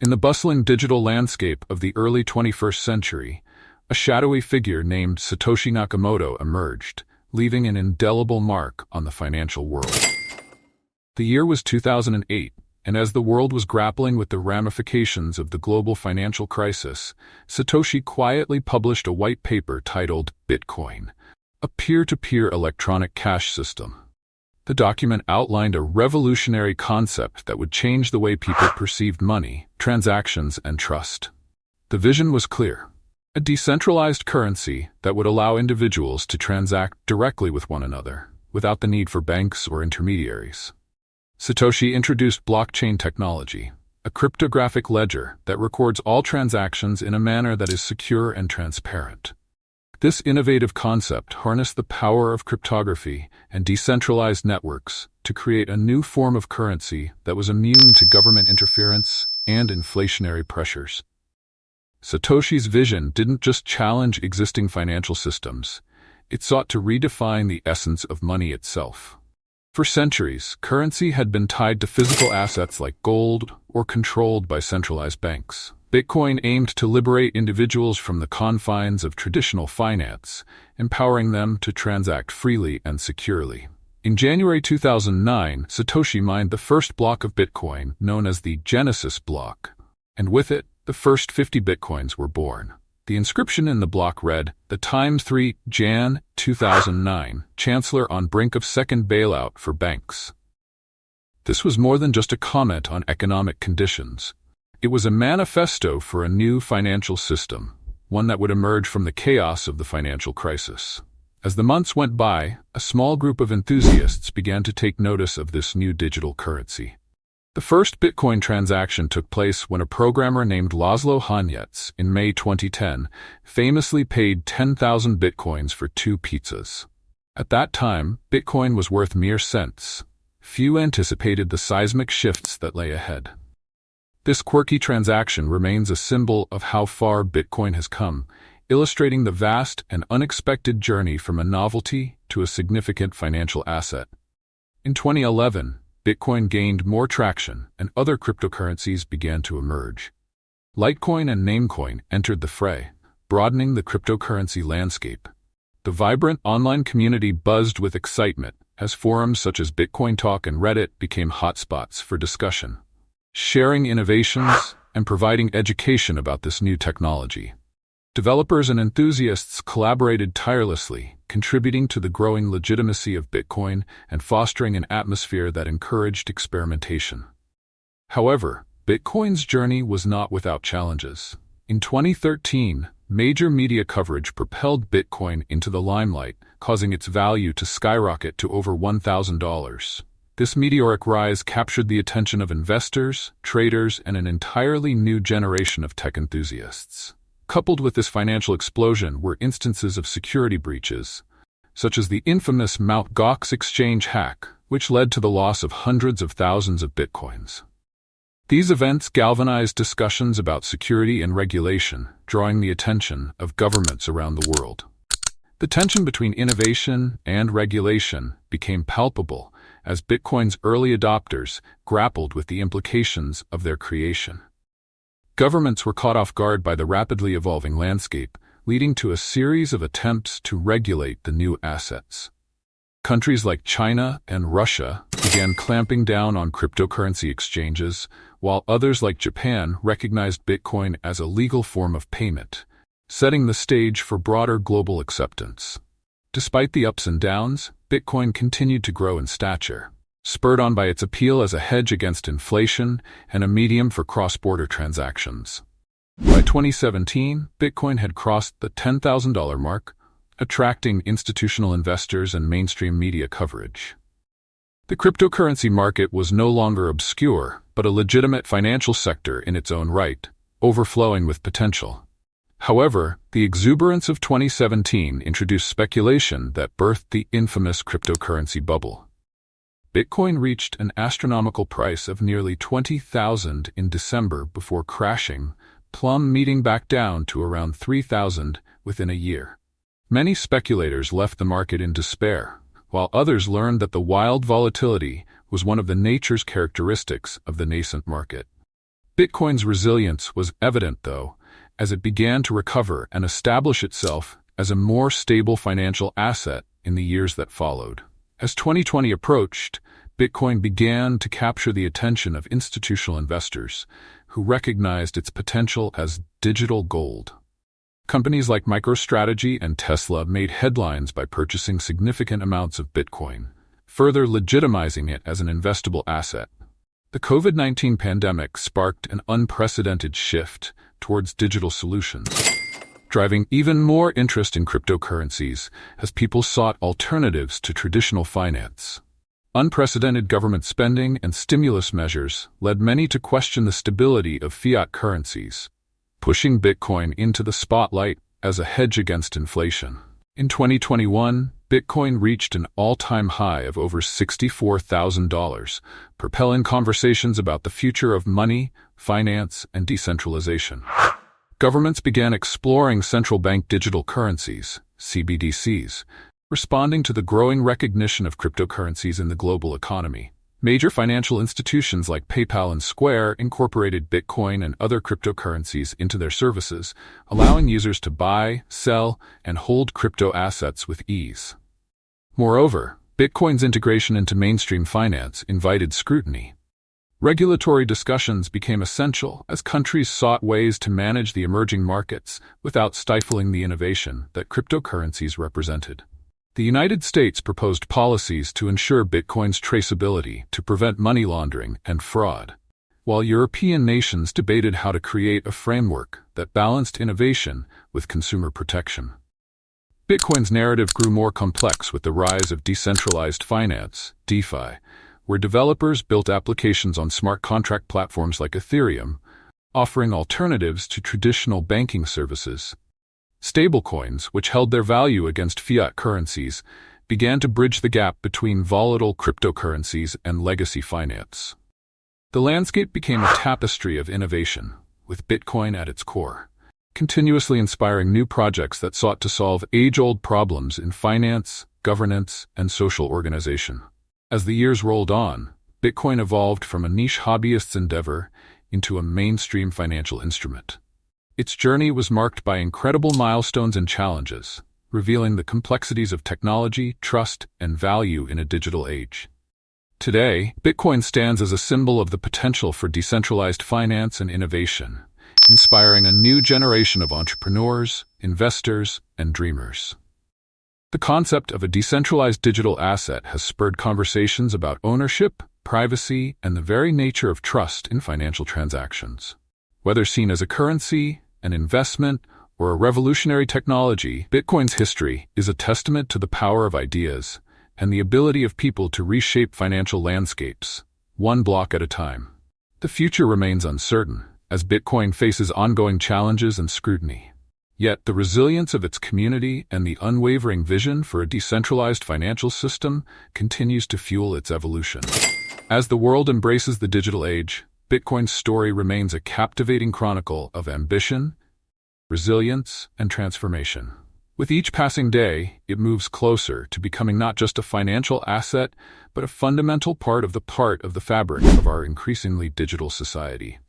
In the bustling digital landscape of the early 21st century, a shadowy figure named Satoshi Nakamoto emerged, leaving an indelible mark on the financial world. The year was 2008, and as the world was grappling with the ramifications of the global financial crisis, Satoshi quietly published a white paper titled Bitcoin, a peer-to-peer electronic cash system. The document outlined a revolutionary concept that would change the way people perceived money, transactions, and trust. The vision was clear: a decentralized currency that would allow individuals to transact directly with one another, without the need for banks or intermediaries. Satoshi introduced blockchain technology, a cryptographic ledger that records all transactions in a manner that is secure and transparent. This innovative concept harnessed the power of cryptography and decentralized networks to create a new form of currency that was immune to government interference and inflationary pressures. Satoshi's vision didn't just challenge existing financial systems, it sought to redefine the essence of money itself. For centuries, currency had been tied to physical assets like gold or controlled by centralized banks. Bitcoin aimed to liberate individuals from the confines of traditional finance, empowering them to transact freely and securely. In January 2009, Satoshi mined the first block of Bitcoin, known as the Genesis block, and with it, the first 50 Bitcoins were born. The inscription in the block read, "The Times 3, Jan. 2009, Chancellor on brink of second bailout for banks." This was more than just a comment on economic conditions. It was a manifesto for a new financial system, one that would emerge from the chaos of the financial crisis. As the months went by, a small group of enthusiasts began to take notice of this new digital currency. The first Bitcoin transaction took place when a programmer named Laszlo Hanyecz, in May 2010, famously paid 10,000 Bitcoins for 2 pizzas. At that time, Bitcoin was worth mere cents. Few anticipated the seismic shifts that lay ahead. This quirky transaction remains a symbol of how far Bitcoin has come, illustrating the vast and unexpected journey from a novelty to a significant financial asset. In 2011, Bitcoin gained more traction, and other cryptocurrencies began to emerge. Litecoin and Namecoin entered the fray, broadening the cryptocurrency landscape. The vibrant online community buzzed with excitement as forums such as Bitcoin Talk and Reddit became hotspots for discussion, sharing innovations and providing education about this new technology. Developers and enthusiasts collaborated tirelessly, contributing to the growing legitimacy of Bitcoin and fostering an atmosphere that encouraged experimentation. However, Bitcoin's journey was not without challenges. In 2013, major media coverage propelled Bitcoin into the limelight, causing its value to skyrocket to over $1,000. This meteoric rise captured the attention of investors, traders, and an entirely new generation of tech enthusiasts. Coupled with this financial explosion were instances of security breaches, such as the infamous Mt. Gox exchange hack, which led to the loss of hundreds of thousands of Bitcoins. These events galvanized discussions about security and regulation, drawing the attention of governments around the world. The tension between innovation and regulation became palpable as Bitcoin's early adopters grappled with the implications of their creation. Governments were caught off guard by the rapidly evolving landscape, leading to a series of attempts to regulate the new assets. Countries like China and Russia began clamping down on cryptocurrency exchanges, while others like Japan recognized Bitcoin as a legal form of payment, setting the stage for broader global acceptance. Despite the ups and downs, Bitcoin continued to grow in stature, spurred on by its appeal as a hedge against inflation and a medium for cross-border transactions. By 2017, Bitcoin had crossed the $10,000 mark, attracting institutional investors and mainstream media coverage. The cryptocurrency market was no longer obscure, but a legitimate financial sector in its own right, overflowing with potential. However, the exuberance of 2017 introduced speculation that birthed the infamous cryptocurrency bubble. Bitcoin reached an astronomical price of nearly $20,000 in December before crashing, plummeting back down to around $3,000 within a year. Many speculators left the market in despair, while others learned that the wild volatility was one of the nature's characteristics of the nascent market. Bitcoin's resilience was evident, though, as it began to recover and establish itself as a more stable financial asset in the years that followed. As 2020 approached, Bitcoin began to capture the attention of institutional investors who recognized its potential as digital gold. Companies like MicroStrategy and Tesla made headlines by purchasing significant amounts of Bitcoin, further legitimizing it as an investable asset. The COVID-19 pandemic sparked an unprecedented shift towards digital solutions, driving even more interest in cryptocurrencies as people sought alternatives to traditional finance. Unprecedented government spending and stimulus measures led many to question the stability of fiat currencies, pushing Bitcoin into the spotlight as a hedge against inflation. In 2021, Bitcoin reached an all-time high of over $64,000, propelling conversations about the future of money, finance, and decentralization. Governments began exploring central bank digital currencies, CBDCs, responding to the growing recognition of cryptocurrencies in the global economy. Major financial institutions like PayPal and Square incorporated Bitcoin and other cryptocurrencies into their services, allowing users to buy, sell, and hold crypto assets with ease. Moreover, Bitcoin's integration into mainstream finance invited scrutiny. Regulatory discussions became essential as countries sought ways to manage the emerging markets without stifling the innovation that cryptocurrencies represented. The United States proposed policies to ensure Bitcoin's traceability to prevent money laundering and fraud, while European nations debated how to create a framework that balanced innovation with consumer protection. Bitcoin's narrative grew more complex with the rise of decentralized finance, DeFi, where developers built applications on smart contract platforms like Ethereum, offering alternatives to traditional banking services. Stablecoins, which held their value against fiat currencies, began to bridge the gap between volatile cryptocurrencies and legacy finance. The landscape became a tapestry of innovation, with Bitcoin at its core, continuously inspiring new projects that sought to solve age-old problems in finance, governance, and social organization. As the years rolled on, Bitcoin evolved from a niche hobbyist's endeavor into a mainstream financial instrument. Its journey was marked by incredible milestones and challenges, revealing the complexities of technology, trust, and value in a digital age. Today, Bitcoin stands as a symbol of the potential for decentralized finance and innovation, inspiring a new generation of entrepreneurs, investors, and dreamers. The concept of a decentralized digital asset has spurred conversations about ownership, privacy, and the very nature of trust in financial transactions. Whether seen as a currency, an investment, or a revolutionary technology, Bitcoin's history is a testament to the power of ideas and the ability of people to reshape financial landscapes, one block at a time. The future remains uncertain, as Bitcoin faces ongoing challenges and scrutiny. Yet the resilience of its community and the unwavering vision for a decentralized financial system continues to fuel its evolution. As the world embraces the digital age, Bitcoin's story remains a captivating chronicle of ambition, resilience, and transformation. With each passing day, it moves closer to becoming not just a financial asset, but a fundamental part of the fabric of our increasingly digital society.